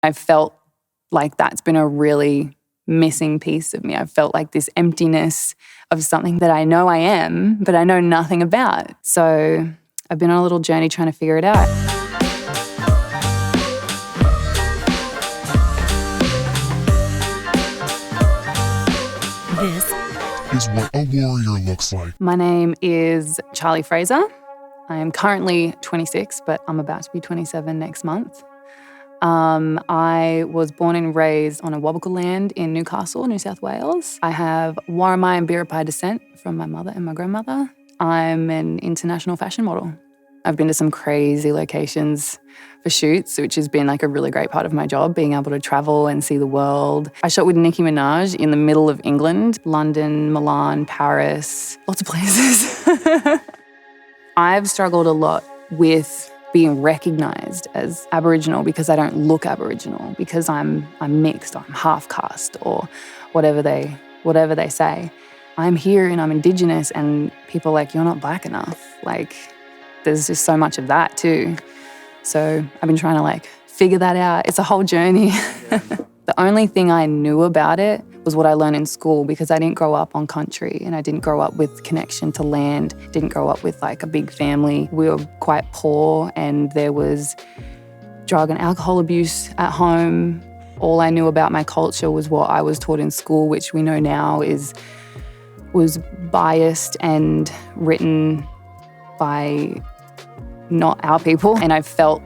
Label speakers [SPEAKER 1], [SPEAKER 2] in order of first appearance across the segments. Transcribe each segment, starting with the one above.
[SPEAKER 1] I felt like that's been a really missing piece of me. I felt like this emptiness of something that I know I am, but I know nothing about. So I've been on a little journey trying to figure it out.
[SPEAKER 2] This is what a warrior looks like.
[SPEAKER 1] My name is Charlee Fraser. I am currently 26, but I'm about to be 27 next month. I was born and raised on a Wabaka land in Newcastle, New South Wales. I have Warramai and Biripi descent from my mother and my grandmother. I'm an international fashion model. I've been to some crazy locations for shoots, which has been like a really great part of my job, being able to travel and see the world. I shot with Nicki Minaj in the middle of England, London, Milan, Paris, lots of places. I've struggled a lot with being recognised as Aboriginal because I don't look Aboriginal, because I'm mixed, or I'm half caste, or whatever they say. I'm here and I'm Indigenous, and people are like, you're not black enough. Like, there's just so much of that too. So I've been trying to figure that out. It's a whole journey. The only thing I knew about it was what I learned in school, because I didn't grow up on country and I didn't grow up with connection to land, didn't grow up with a big family. We were quite poor and there was drug and alcohol abuse at home. All I knew about my culture was what I was taught in school, which we know now was biased and written by not our people. And I felt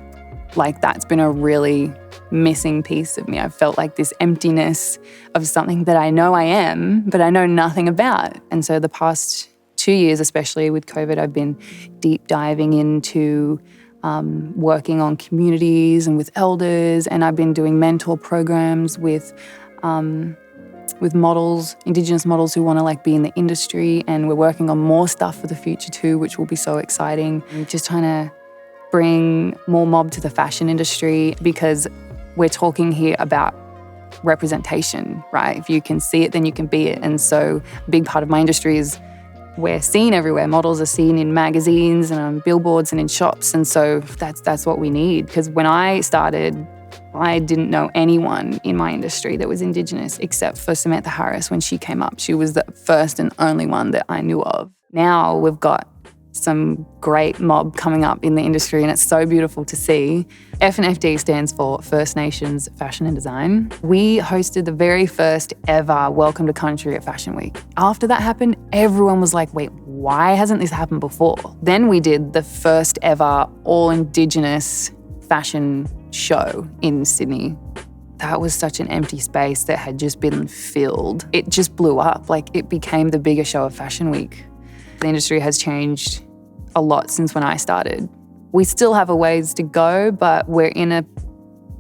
[SPEAKER 1] like that's been a really missing piece of me. I felt like this emptiness of something that I know I am, but I know nothing about. And so the past 2 years, especially with COVID, I've been deep diving into working on communities and with elders, and I've been doing mentor programs with models, Indigenous models who want to be in the industry, and we're working on more stuff for the future too, which will be so exciting. I'm just trying to bring more mob to the fashion industry, because we're talking here about representation, right? If you can see it, then you can be it. And so a big part of my industry is we're seen everywhere. Models are seen in magazines and on billboards and in shops. And so that's what we need. Because when I started, I didn't know anyone in my industry that was Indigenous except for Samantha Harris when she came up. She was the first and only one that I knew of. Now we've got some great mob coming up in the industry, and it's so beautiful to see. FNFD stands for First Nations Fashion and Design. We hosted the very first ever Welcome to Country at Fashion Week. After that happened, everyone was like, wait, why hasn't this happened before? Then we did the first ever all Indigenous fashion show in Sydney. That was such an empty space that had just been filled. It just blew up. It became the biggest show of Fashion Week. The industry has changed a lot since when I started. We still have a ways to go, but we're in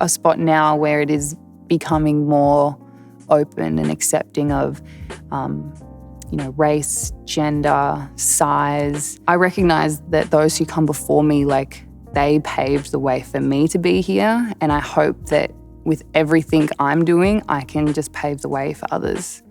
[SPEAKER 1] a spot now where it is becoming more open and accepting of race, gender, size. I recognise that those who come before me, they paved the way for me to be here, and I hope that with everything I'm doing, I can just pave the way for others.